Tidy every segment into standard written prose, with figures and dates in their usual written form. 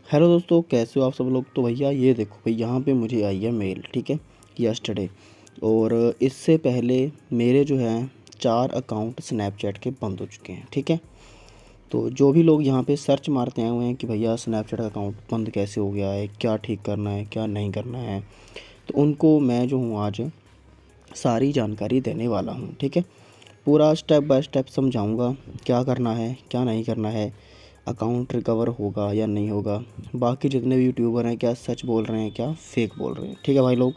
Hello दोस्तों, कैसे हो आप सब लोग। तो भैया ये देखो भाई, यहाँ पे मुझे आई है मेल, ठीक है, यस्टरडे। और इससे पहले मेरे जो हैं 4 अकाउंट स्नैपचैट के बंद हो चुके हैं, ठीक है। तो जो भी लोग यहाँ पे सर्च मारते आए हुए हैं कि भैया स्नैपचैट का अकाउंट बंद कैसे हो गया है, क्या ठीक करना है, क्या नहीं करना है, तो उनको मैं जो हूँ आज सारी जानकारी देने वाला हूँ, ठीक है। पूरा स्टेप बाय स्टेप समझाऊंगा क्या करना है, क्या नहीं करना है, अकाउंट रिकवर होगा या नहीं होगा, बाकी जितने भी यूट्यूबर हैं क्या सच बोल रहे हैं, क्या फेक बोल रहे हैं, ठीक है भाई लोग।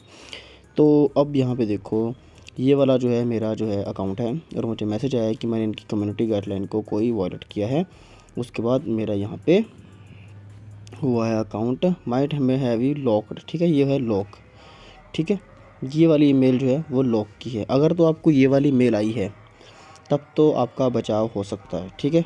तो अब यहाँ पे देखो, ये वाला जो है मेरा जो है अकाउंट है, और मुझे मैसेज आया है कि मैंने इनकी कम्युनिटी गाइडलाइन को कोई वॉयलेट किया है। उसके बाद मेरा यहाँ पे हुआ है अकाउंट माइट में हैवी लॉक्ड, ठीक है, ये है लॉक, ठीक है। ये वाली ईमेल जो है वो लॉक की है। अगर तो आपको ये वाली मेल आई है तब तो आपका बचाव हो सकता है, ठीक है।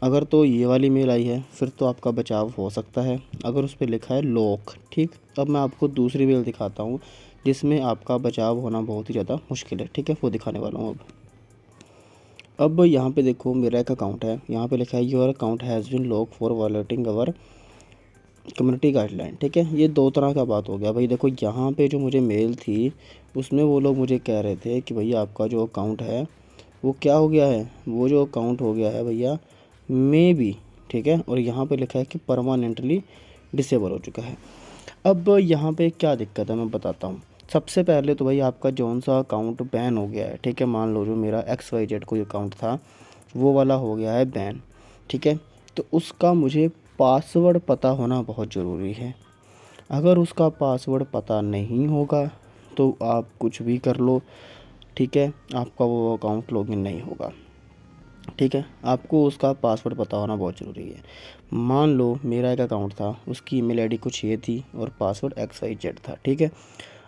अगर तो ये वाली मेल आई है फिर तो आपका बचाव हो सकता है, अगर उस पर लिखा है लॉक, ठीक। अब मैं आपको दूसरी मेल दिखाता हूँ जिसमें आपका बचाव होना बहुत ही ज़्यादा मुश्किल है, ठीक है, वो दिखाने वाला हूँ अब यहाँ पे देखो, मेरा एक अकाउंट है, यहाँ पे लिखा है your account has been lock for violating our community guideline, ठीक है। ये दो तरह का बात हो गया भाई। देखो यहाँ पे जो मुझे मेल थी उसमें वो लोग मुझे कह रहे थे कि भैया आपका जो अकाउंट है वो क्या हो गया है, वो जो अकाउंट हो गया है भैया मे बी, ठीक है। और यहाँ पे लिखा है कि परमानेंटली डिसेबल हो चुका है। अब यहाँ पे क्या दिक्कत है मैं बताता हूँ। सबसे पहले तो भाई आपका जौन सा अकाउंट बैन हो गया है, ठीक है, मान लो जो मेरा XYZ कोई अकाउंट था वो वाला हो गया है बैन, ठीक है। तो उसका मुझे पासवर्ड पता होना बहुत ज़रूरी है। अगर उसका पासवर्ड पता नहीं होगा तो आप कुछ भी कर लो, ठीक है, आपका वो अकाउंट लॉगिन नहीं होगा, ठीक है। आपको उसका पासवर्ड पता होना बहुत ज़रूरी है। मान लो मेरा एक अकाउंट था, उसकी ईमेल आईडी कुछ ये थी और पासवर्ड XYZ था, ठीक है।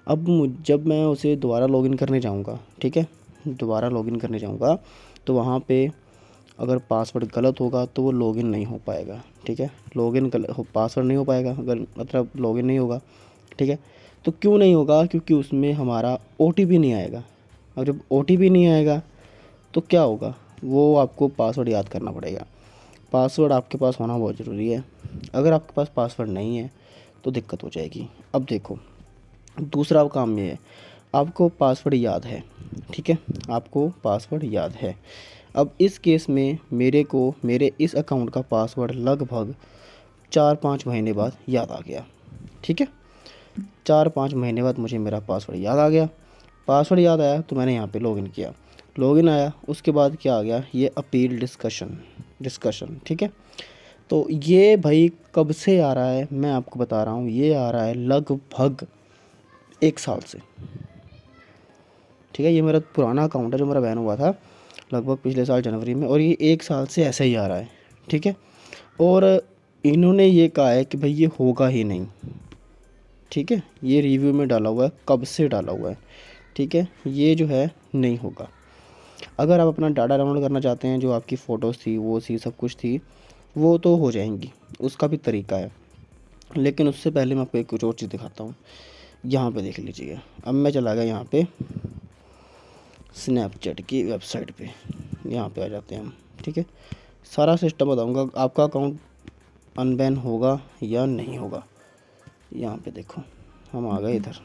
अब जब मैं उसे दोबारा लॉगिन करने जाऊंगा, ठीक है, दोबारा लॉगिन करने जाऊंगा तो वहाँ पे अगर पासवर्ड गलत होगा तो वो लॉगिन नहीं हो पाएगा, ठीक है। लॉगिन पासवर्ड नहीं हो पाएगा, अगर मतलब लॉगिन नहीं होगा, ठीक है। तो क्यों नहीं होगा, क्योंकि उसमें हमारा OTP नहीं आएगा। और जब OTP नहीं आएगा तो क्या होगा, वो आपको पासवर्ड याद करना पड़ेगा। पासवर्ड आपके पास होना बहुत ज़रूरी है। अगर आपके पास पासवर्ड नहीं है तो दिक्कत हो जाएगी। अब देखो, दूसरा काम ये है, आपको पासवर्ड याद है, ठीक है, आपको पासवर्ड याद है। अब इस केस में मेरे को मेरे इस अकाउंट का पासवर्ड लगभग 4-5 महीने बाद याद आ गया, ठीक है। 4-5 महीने बाद मुझे मेरा पासवर्ड याद आ गया। पासवर्ड याद आया तो मैंने यहाँ पे लॉगिन किया, लॉगिन आया, उसके बाद क्या आ गया, ये अपील डिस्कशन डिस्कशन, ठीक है। तो ये भाई कब से आ रहा है मैं आपको बता रहा हूँ, ये आ रहा है लगभग 1 साल से, ठीक है। ये मेरा पुराना अकाउंट है जो मेरा बैन हुआ था लगभग पिछले साल जनवरी में, और ये 1 साल से ऐसे ही आ रहा है, ठीक है। और इन्होंने ये कहा है कि भाई ये होगा ही नहीं, ठीक है। ये रिव्यू में डाला हुआ है, कब से डाला हुआ है, ठीक है, ये जो है नहीं होगा। अगर आप अपना डाटा डाउनलोड करना चाहते हैं, जो आपकी फ़ोटोज़ थी वो थी सब कुछ थी, वो तो हो जाएंगी, उसका भी तरीका है। लेकिन उससे पहले मैं आपको एक कुछ और चीज़ दिखाता हूँ। यहाँ पे देख लीजिएगा, अब मैं चला गया यहाँ पे स्नैपचैट की वेबसाइट पे, यहाँ पे आ जाते हैं हम, ठीक है। सारा सिस्टम बताऊँगा आपका अकाउंट अनबैन होगा या नहीं होगा। यहाँ पे देखो, हम आ गए इधर,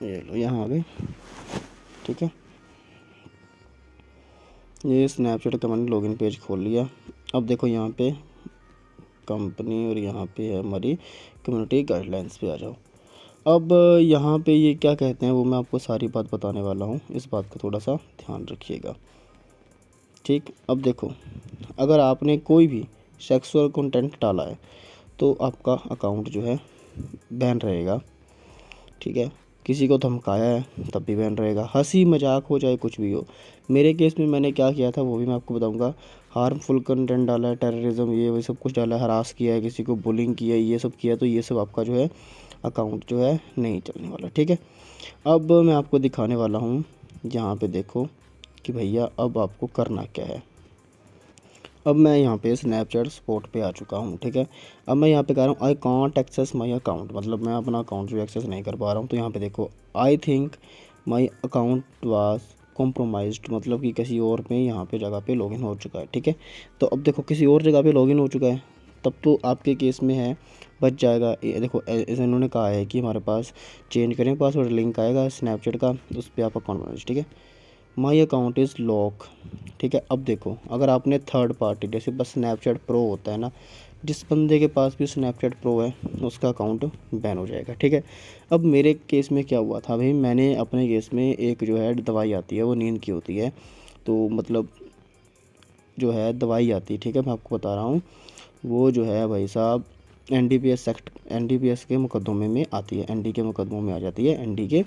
ये लो यहाँ आ गए, ठीक है। ये स्नैपचैट का मैंने लॉगिन पेज खोल लिया। अब देखो यहाँ पे कंपनी और यहाँ पे है हमारी कम्युनिटी गाइडलाइंस पे आ जाओ। अब यहाँ पे ये क्या कहते हैं वो मैं आपको सारी बात बताने वाला हूँ, इस बात का थोड़ा सा ध्यान रखिएगा, ठीक। अब देखो, अगर आपने कोई भी सेक्सुअल कंटेंट डाला है तो आपका अकाउंट जो है बैन रहेगा, ठीक है। किसी को धमकाया है तब भी बैन रहेगा, हंसी मजाक हो चाहे कुछ भी हो। मेरे केस में मैंने क्या किया था वो भी मैं आपको बताऊंगा। हार्मफुल कंटेंट डाला है, टेररिज्म, ये वही सब कुछ डाला है, हरास किया है, किसी को बुलिंग किया है, ये सब किया, तो ये सब आपका जो है अकाउंट जो है नहीं चलने वाला, ठीक है। अब मैं आपको दिखाने वाला हूँ, यहाँ पे देखो कि भैया अब आपको करना क्या है। अब मैं यहाँ पे स्नैपचैट सपोर्ट पे आ चुका हूँ, ठीक है। अब मैं यहाँ पे कह रहा हूँ I can't access my account, मतलब मैं अपना अकाउंट जो एक्सेस नहीं कर पा रहा हूँ। तो यहाँ पे देखो, I think my account was compromised, मतलब कि किसी और में यहाँ पे जगह पे लॉगिन हो चुका है, ठीक है। तो अब देखो किसी और जगह पे लॉगिन हो चुका है, तब तो आपके केस में है बच जाएगा। ये देखो ऐसे इन्होंने कहा है कि हमारे पास चेंज करें पासवर्ड, लिंक आएगा स्नैपचैट का, उस पर आप अकाउंट बनाइए, ठीक है। माई अकाउंट इज़ लॉक, ठीक है। अब देखो अगर आपने थर्ड पार्टी जैसे बस स्नैपचैट प्रो होता है ना, जिस बंदे के पास भी स्नैपचैट प्रो है उसका अकाउंट बैन हो जाएगा, ठीक है। अब मेरे केस में क्या हुआ था भाई, मैंने अपने केस में एक जो है दवाई आती है वो नींद की होती है, तो मतलब जो है दवाई आती है, ठीक है, मैं आपको बता रहा हूँ। वो जो है भाई साहब एनडीपीएस के मुकदमे में आती है, एनडी के मुकदमों में आ जाती है, एनडी के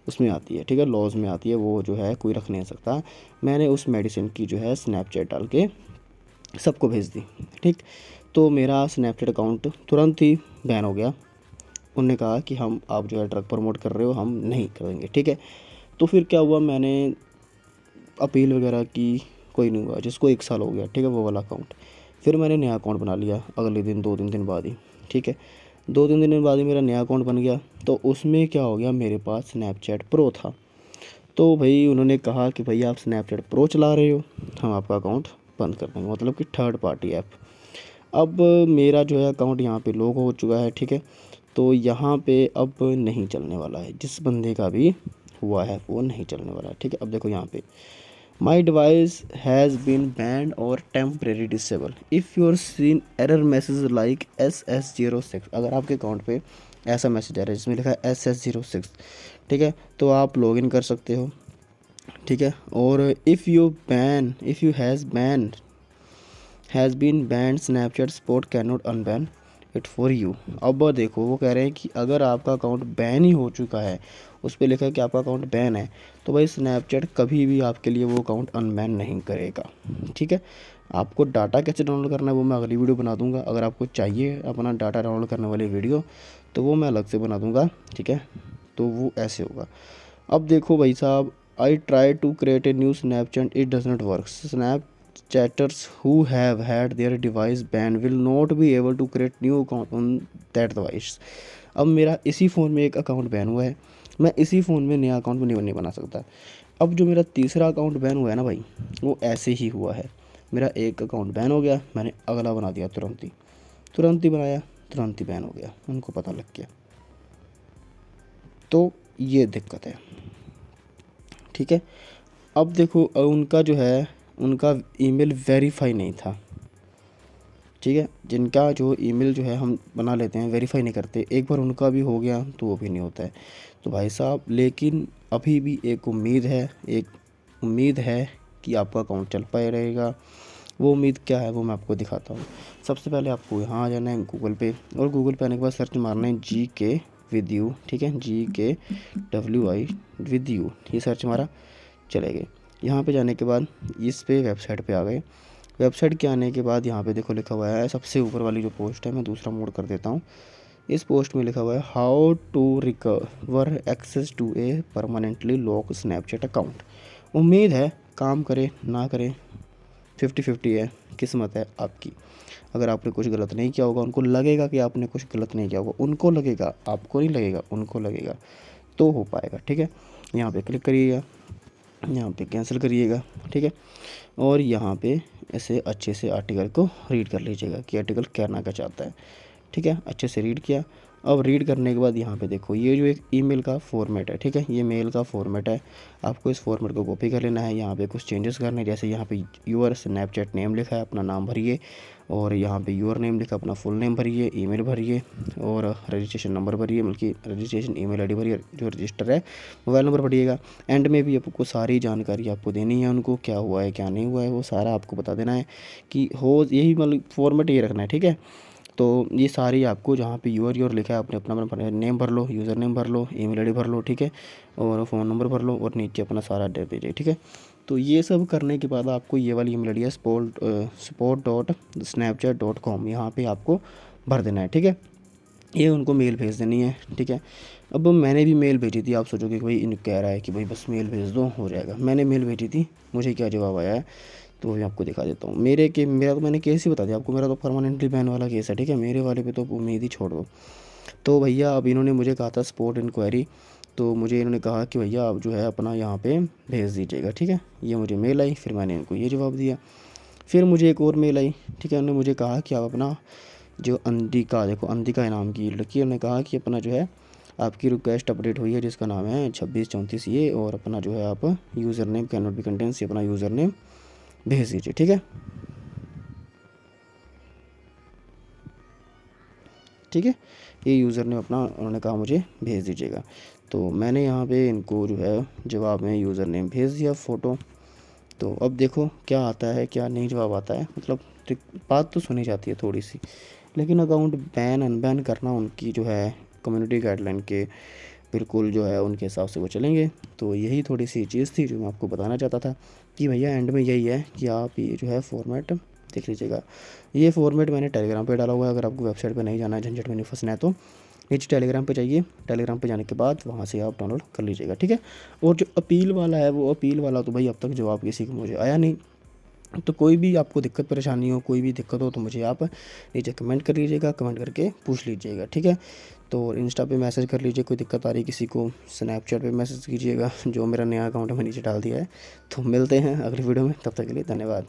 उसमें आती है, ठीक है, लॉज में आती है, वो जो है कोई रख नहीं सकता। मैंने उस मेडिसिन की जो है स्नैपचैट डाल के सबको भेज दी, ठीक। तो मेरा स्नैपचैट अकाउंट तुरंत ही बैन हो गया। उन्होंने कहा कि हम आप जो है ड्रग प्रमोट कर रहे हो, हम नहीं करेंगे, ठीक है। तो फिर क्या हुआ, मैंने अपील वगैरह की, कोई नहीं हुआ। जिसको 1 साल हो गया, ठीक है, वो वाला अकाउंट, फिर मैंने नया अकाउंट बना लिया अगले दिन 2-3 दिन बाद ही, ठीक है। 2-3 दिन बाद ही मेरा नया अकाउंट बन गया। तो उसमें क्या हो गया, मेरे पास स्नैपचैट प्रो था। तो भाई उन्होंने कहा कि भाई आप स्नैपचैट प्रो चला रहे हो, हम आपका अकाउंट बंद कर देंगे, मतलब कि थर्ड पार्टी ऐप। अब मेरा जो है अकाउंट यहाँ पे लॉक हो चुका है, ठीक है। तो यहाँ पे अब नहीं चलने वाला है, जिस बंदे का भी हुआ है वो नहीं चलने वाला है, ठीक है। अब देखो यहाँ पे my device has been banned और temporary disable if your seen error message like SS06। अगर आपके अकाउंट पे ऐसा मैसेज आ रहा है जिसमें लिखा है SS06, ठीक है, तो आप लॉगिन कर सकते हो, ठीक है। और if you has been banned Snapchat support can not unban it for you. अब देखो वो कह रहे हैं कि अगर आपका अकाउंट बैन ही हो चुका है, उस पर लिखा है कि आपका अकाउंट बैन है, तो भाई स्नैपचैट कभी भी आपके लिए वो अकाउंट अनबैन नहीं करेगा, ठीक है। आपको डाटा कैसे डाउनलोड करना है वो मैं अगली वीडियो बना दूंगा। अगर आपको चाहिए अपना डाटा डाउनलोड करने वाली वीडियो तो वो मैं अलग से बना दूंगा, ठीक है। तो वो ऐसे होगा। अब देखो भाई साहब, I try to create a new Snapchat, it does not work. Snapchatters who have had their device banned will not be able to create new account on that device। अब मेरा इसी फ़ोन में एक अकाउंट बैन हुआ है, मैं इसी phone में नया अकाउंट नहीं बना सकता। अब जो मेरा तीसरा अकाउंट बैन हुआ है ना भाई, वो ऐसे ही हुआ है। मेरा एक अकाउंट बैन हो गया, मैंने अगला बना दिया तुरंत ही बनाया, तुरंत ही बैन हो गया, उनको पता लग गया। तो ये दिक्कत है, ठीक है। अब देखो उनका जो है उनका ईमेल वेरीफाई नहीं था, ठीक है। जिनका जो ईमेल जो है हम बना लेते हैं वेरीफाई नहीं करते, एक बार उनका भी हो गया तो वो भी नहीं होता है। तो भाई साहब लेकिन अभी भी एक उम्मीद है कि आपका अकाउंट चल पाए रहेगा। वो उम्मीद क्या है वो मैं आपको दिखाता हूँ। सबसे पहले आपको यहाँ आ जाना है गूगल पे, और गूगल पे आने के बाद सर्च मारना है GK विद यू, ठीक है, GKWI विद यू, ये सर्च मारा, चले गए। यहाँ पे जाने के बाद इस पे वेबसाइट पे आ गए। वेबसाइट के आने के बाद यहाँ पे देखो लिखा हुआ है, सबसे ऊपर वाली जो पोस्ट है, मैं दूसरा मोड कर देता हूँ। इस पोस्ट में लिखा हुआ है how to recover access to a permanently lock Snapchat account. उम्मीद है काम करे ना करे, 50-50 है, किस्मत है आपकी। अगर आपने कुछ गलत नहीं किया होगा, उनको लगेगा कि आपने कुछ गलत नहीं किया होगा, उनको लगेगा, आपको नहीं लगेगा, उनको लगेगा, तो हो पाएगा, ठीक है। यहाँ पे क्लिक करिएगा, यहाँ पे कैंसिल करिएगा, ठीक है। और यहाँ पे ऐसे अच्छे से आर्टिकल को रीड कर लीजिएगा कि आर्टिकल कहना क्या चाहता है, ठीक है। अच्छे से रीड किया। अब रीड करने के बाद यहाँ पे देखो ये जो एक ईमेल का फॉर्मेट है, ठीक है, ये मेल का फॉर्मेट है। आपको इस फॉर्मेट को कॉपी कर लेना है, यहाँ पे कुछ चेंजेस करने, जैसे यहाँ पे यूर स्नैपचैट नेम लिखा है, अपना नाम भरिए, और यहाँ पे यूर नेम लिखा, अपना फुल नेम भरिए, ईमेल भरिए, और रजिस्ट्रेशन नंबर भरिए, बल्कि रजिस्ट्रेशन ईमेल आईडी भरिए, जो रजिस्टर है, मोबाइल नंबर भरिएगा। एंड में भी आपको सारी जानकारी आपको देनी है, उनको क्या हुआ है क्या नहीं हुआ है वो सारा आपको बता देना है कि हो, यही मतलब फॉर्मेट ये रखना है, ठीक है। तो ये सारी आपको जहाँ पे यूर लिखा है अपने अपना नेम भर लो, यूज़र नेम भर लो, ईमेल आईडी भर लो, ठीक है, और फ़ोन नंबर भर लो, और नीचे अपना सारा एड्रेस दीजिए, ठीक है। तो ये सब करने के बाद आपको ये वाली ईमेल आईडी है support.snapchat.com, यहाँ पे आपको भर देना है, ठीक है। ये उनको मेल भेज देनी है, ठीक है। अब मैंने भी मेल भेजी थी, आप सोचोगे कि भाई इन कह रहा है कि भाई बस मेल भेज दो हो जाएगा। मैंने मेल भेजी थी, मुझे क्या जवाब आया है तो मैं आपको दिखा देता हूँ। मेरा तो मैंने केस ही बता दिया आपको, मेरा तो परमानेंटली बैन वाला केस है, ठीक है। मेरे वाले पे तो उम्मीद ही छोड़ दो। तो भैया अब इन्होंने मुझे कहा था सपोर्ट इंक्वायरी, तो मुझे इन्होंने कहा कि भैया आप जो है अपना यहाँ पे भेज दीजिएगा, ठीक है। ये मुझे मेल आई, फिर मैंने इनको ये जवाब दिया। फिर मुझे एक और मेल आई, ठीक है। उन्होंने मुझे कहा कि आप अपना जो अंदिका, देखो अंदिका इनाम की लड़की, उन्होंने कहा कि अपना जो है आपकी रिक्वेस्ट अपडेट हुई है जिसका नाम है 2634 ये, और अपना जो है आप user name can not be contents, अपना यूज़र नेम भेज दीजिए, ठीक है। ठीक है, ये यूज़र नेम अपना उन्होंने कहा मुझे भेज दीजिएगा। तो मैंने यहाँ पे इनको जो है जवाब में यूज़र नेम भेज दिया फ़ोटो। तो अब देखो क्या आता है क्या नहीं जवाब आता है। मतलब बात तो सुनी जाती है थोड़ी सी, लेकिन अकाउंट बैन अनबैन करना उनकी जो है कम्युनिटी गाइडलाइन के बिल्कुल जो है उनके हिसाब से वो चलेंगे। तो यही थोड़ी सी चीज़ थी जो मैं आपको बताना चाहता था कि भैया एंड में यही है कि आप ये जो है फॉर्मेट देख लीजिएगा। ये फॉर्मेट मैंने टेलीग्राम पे डाला हुआ है, अगर आपको वेबसाइट पे नहीं जाना है, झंझट में नहीं फंसना है, तो नीचे टेलीग्राम पे जाइए। टेलीग्राम पे जाने के बाद वहाँ से आप डाउनलोड कर लीजिएगा, ठीक है। और जो अपील वाला है, वो अपील वाला तो भाई अब तक जवाब किसी को मुझे आया नहीं। तो कोई भी आपको दिक्कत परेशानी हो, कोई भी दिक्कत हो, तो मुझे आप नीचे कमेंट कर लीजिएगा, कमेंट करके पूछ लीजिएगा, ठीक है। तो इंस्टा पे मैसेज कर लीजिए, कोई दिक्कत आ रही किसी को, स्नैपचैट पे मैसेज कीजिएगा, जो मेरा नया अकाउंट है मैं नीचे डाल दिया है। तो मिलते हैं अगली वीडियो में, तब तक के लिए धन्यवाद।